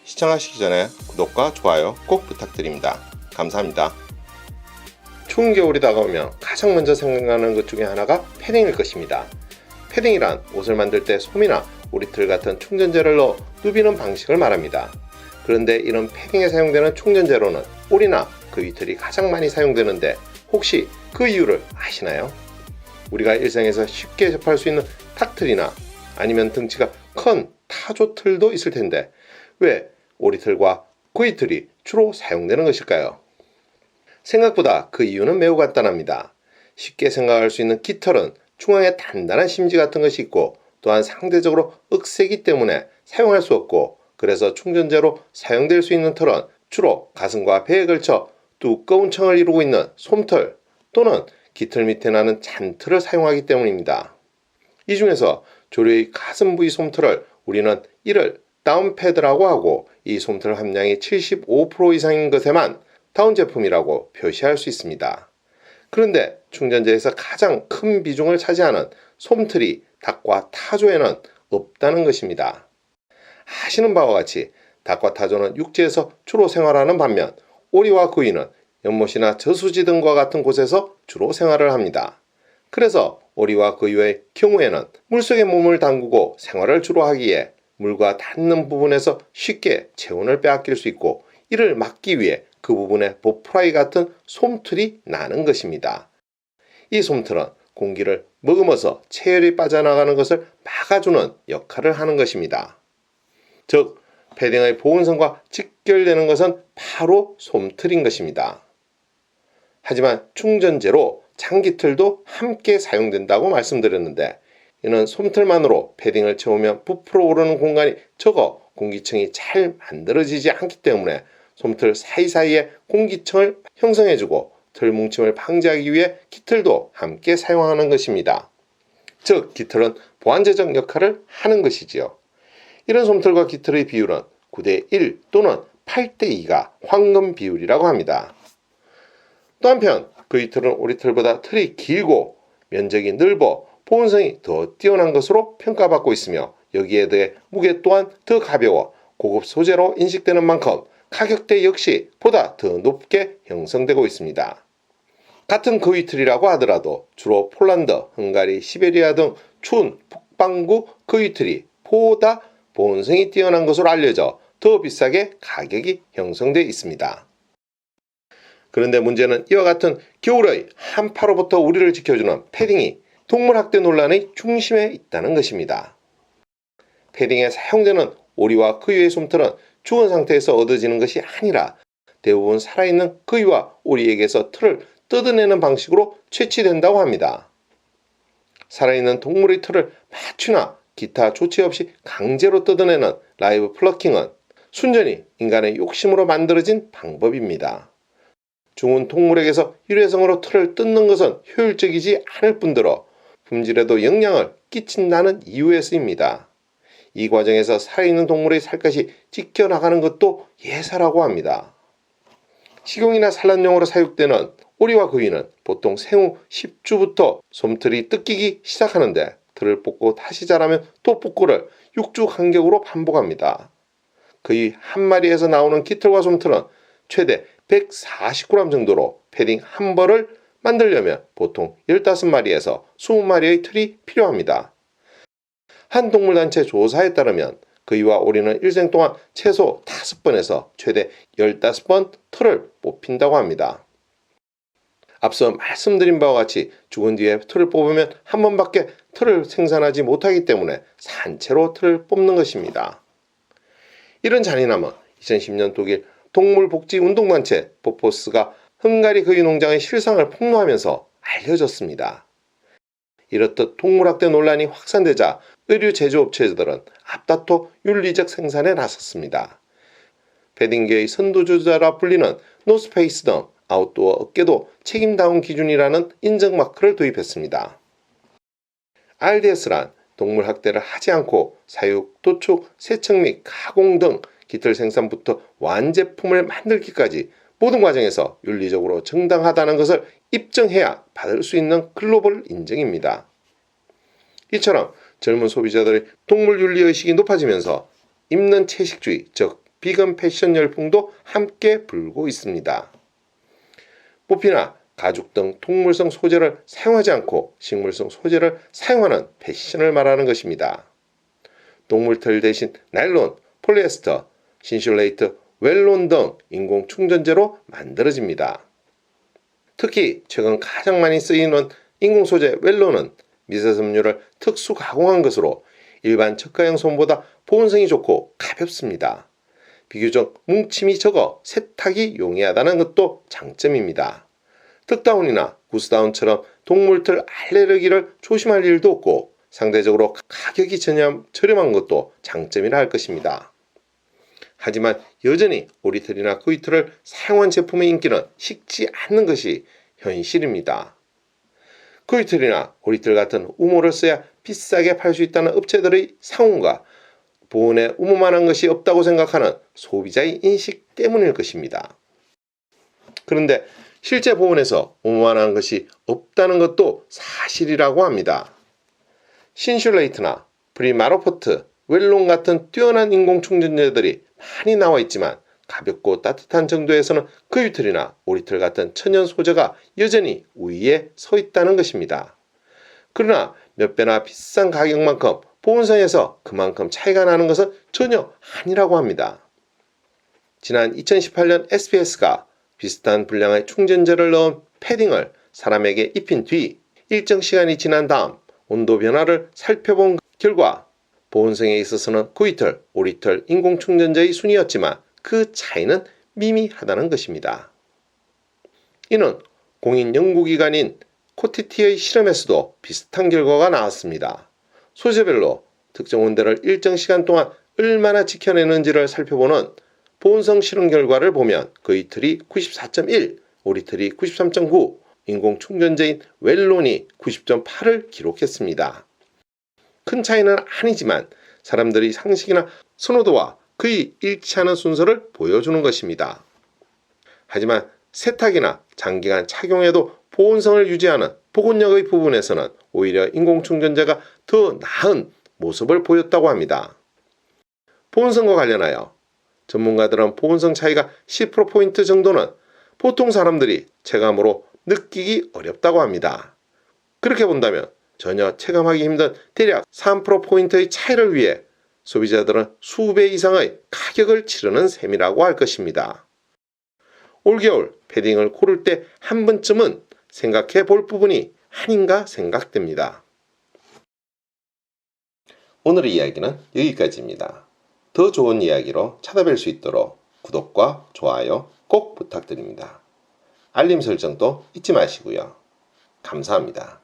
시청하시기 전에 구독과 좋아요 꼭 부탁드립니다. 감사합니다. 추운 겨울이 다가오면 가장 먼저 생각나는 것 중에 하나가 패딩일 것입니다. 패딩이란 옷을 만들 때 솜이나 오리틀 같은 충전재를 넣어 누비는 방식을 말합니다. 그런데 이런 패딩에 사용되는 충전재로는 오리나 그 위틀이 가장 많이 사용되는데 혹시 그 이유를 아시나요? 우리가 일상에서 쉽게 접할 수 있는 탁틀이나 아니면 등치가 큰 타조틀도 있을 텐데 왜 오리틀과 구이틀이 주로 사용되는 것일까요? 생각보다 그 이유는 매우 간단합니다. 쉽게 생각할 수 있는 깃털은 중앙에 단단한 심지 같은 것이 있고 또한 상대적으로 억세기 때문에 사용할 수 없고 그래서 충전재로 사용될 수 있는 털은 주로 가슴과 배에 걸쳐 두꺼운 층을 이루고 있는 솜털 또는 깃털 밑에 나는 잔털을 사용하기 때문입니다. 이 중에서 조류의 가슴 부위 솜털을 우리는 이를 다운패드라고 하고 이 솜털 함량이 75% 이상인 것에만 다운 제품이라고 표시할 수 있습니다. 그런데 충전재에서 가장 큰 비중을 차지하는 솜털이 닭과 타조에는 없다는 것입니다. 아시는 바와 같이 닭과 타조는 육지에서 주로 생활하는 반면 오리와 구이는 연못이나 저수지 등과 같은 곳에서 주로 생활을 합니다. 그래서 오리와 구이의 경우에는 물속에 몸을 담그고 생활을 주로 하기에 물과 닿는 부분에서 쉽게 체온을 빼앗길 수 있고 이를 막기 위해 그 부분에 보프라이 같은 솜털이 나는 것입니다. 이 솜털은 공기를 머금어서 체열이 빠져나가는 것을 막아주는 역할을 하는 것입니다. 즉, 패딩의 보온성과 직결되는 것은 바로 솜털인 것입니다. 하지만 충전재로 장기틀도 함께 사용된다고 말씀드렸는데 이는 솜털만으로 패딩을 채우면 부풀어 오르는 공간이 적어 공기층이 잘 만들어지지 않기 때문에 솜털 사이사이에 공기층을 형성해주고 털 뭉침을 방지하기 위해 깃털도 함께 사용하는 것입니다. 즉, 깃털은 보완제적 역할을 하는 것이지요. 이런 솜털과 깃털의 비율은 9:1 또는 8:2가 황금 비율이라고 합니다. 또 한편 그 깃털은 오리털보다 털이 길고 면적이 넓어 보온성이 더 뛰어난 것으로 평가받고 있으며 여기에 더해 무게 또한 더 가벼워 고급 소재로 인식되는 만큼 가격대 역시 보다 더 높게 형성되고 있습니다. 같은 그위틀이라고 하더라도 주로 폴란드, 헝가리, 시베리아 등 추운 북반구 그위틀이 보다 보온성이 뛰어난 것으로 알려져 더 비싸게 가격이 형성되어 있습니다. 그런데 문제는 이와 같은 겨울의 한파로부터 우리를 지켜주는 패딩이 동물학대 논란의 중심에 있다는 것입니다. 패딩에 사용되는 오리와 거위의 솜털은 죽은 상태에서 얻어지는 것이 아니라 대부분 살아있는 거위와 오리에게서 털을 뜯어내는 방식으로 채취된다고 합니다. 살아있는 동물의 털을 마취나 기타 조치 없이 강제로 뜯어내는 라이브 플러킹은 순전히 인간의 욕심으로 만들어진 방법입니다. 죽은 동물에게서 일회성으로 털을 뜯는 것은 효율적이지 않을 뿐더러 품질에도 영향을 끼친다는 이유에서입니다. 이 과정에서 살아있는 동물의 살갗이 찢겨나가는 것도 예사라고 합니다. 식용이나 산란용으로 사육되는 오리와 거위는 보통 생후 10주부터 솜털이 뜯기기 시작하는데 털을 뽑고 다시 자라면 또 뽑고를 6주 간격으로 반복합니다. 거위 한 마리에서 나오는 깃털과 솜털은 최대 140g 정도로 패딩 한 벌을 만들려면 보통 15마리에서 20마리의 털이 필요합니다. 한 동물단체 조사에 따르면 거위와 오리는 일생 동안 최소 5번에서 최대 15번 털을 뽑힌다고 합니다. 앞서 말씀드린 바와 같이 죽은 뒤에 털을 뽑으면 한 번밖에 털을 생산하지 못하기 때문에 산채로 털을 뽑는 것입니다. 이런 잔인함은 2010년 독일 동물복지운동단체 보포스가 헝가리 거위 농장의 실상을 폭로하면서 알려졌습니다. 이렇듯 동물학대 논란이 확산되자 의류 제조업체들은 앞다퉈 윤리적 생산에 나섰습니다. 패딩계의 선두주자라 불리는 노스페이스 등 아웃도어 업계도 책임다운 기준이라는 인증 마크를 도입했습니다. RDS란 동물학대를 하지 않고 사육, 도축, 세척 및 가공 등 깃털 생산부터 완제품을 만들기까지 모든 과정에서 윤리적으로 정당하다는 것을 입증해야 받을 수 있는 글로벌 인증입니다. 이처럼 젊은 소비자들의 동물 윤리의식이 높아지면서 입는 채식주의, 즉 비건 패션 열풍도 함께 불고 있습니다. 모피나 가죽 등 동물성 소재를 사용하지 않고 식물성 소재를 사용하는 패션을 말하는 것입니다. 동물털 대신 나일론, 폴리에스터, 신슐레이트, 웰론 등 인공 충전재로 만들어집니다. 특히 최근 가장 많이 쓰이는 인공 소재 웰론은 미세섬유를 특수 가공한 것으로 일반 척가형 솜보다 보온성이 좋고 가볍습니다. 비교적 뭉침이 적어 세탁이 용이하다는 것도 장점입니다. 턱다운이나 구스다운처럼 동물털 알레르기를 조심할 일도 없고 상대적으로 가격이 저렴한 것도 장점이라 할 것입니다. 하지만 여전히 오리털이나 코이털을 사용한 제품의 인기는 식지 않는 것이 현실입니다. 코이털이나 오리털 같은 우모를 써야 비싸게 팔 수 있다는 업체들의 상온과 보온에 우모만한 것이 없다고 생각하는 소비자의 인식 때문일 것입니다. 그런데 실제 보온에서 우모만한 것이 없다는 것도 사실이라고 합니다. 신슐레이트나 프리마로포트, 웰론 같은 뛰어난 인공 충전재들이 많이 나와 있지만 가볍고 따뜻한 정도에서는 코이털이나 오리털 같은 천연 소재가 여전히 우위에 서 있다는 것입니다. 그러나 몇 배나 비싼 가격만큼 보온성에서 그만큼 차이가 나는 것은 전혀 아니라고 합니다. 지난 2018년 SPS가 비슷한 분량의 충전재를 넣은 패딩을 사람에게 입힌 뒤 일정 시간이 지난 다음 온도 변화를 살펴본 결과 보온성에 있어서는 코이털, 오리털 인공 충전재의 순이었지만 그 차이는 미미하다는 것입니다. 이는 공인 연구기관인 코티티의 실험에서도 비슷한 결과가 나왔습니다. 소재별로 특정 온도를 일정 시간 동안 얼마나 지켜내는지를 살펴보는 보온성 실험 결과를 보면 코이털이 94.1, 오리털이 93.9, 인공 충전재인 웰론이 90.8을 기록했습니다. 큰 차이는 아니지만 사람들의 상식이나 선호도와 거의 일치하는 순서를 보여주는 것입니다. 하지만 세탁이나 장기간 착용에도 보온성을 유지하는 복원력의 부분에서는 오히려 인공충전재가 더 나은 모습을 보였다고 합니다. 보온성과 관련하여 전문가들은 보온성 차이가 10%포인트 정도는 보통 사람들이 체감으로 느끼기 어렵다고 합니다. 그렇게 본다면 전혀 체감하기 힘든 대략 3%포인트의 차이를 위해 소비자들은 수배 이상의 가격을 치르는 셈이라고 할 것입니다. 올겨울 패딩을 고를 때 한 번쯤은 생각해 볼 부분이 아닌가 생각됩니다. 오늘의 이야기는 여기까지입니다. 더 좋은 이야기로 찾아뵐 수 있도록 구독과 좋아요 꼭 부탁드립니다. 알림 설정도 잊지 마시고요. 감사합니다.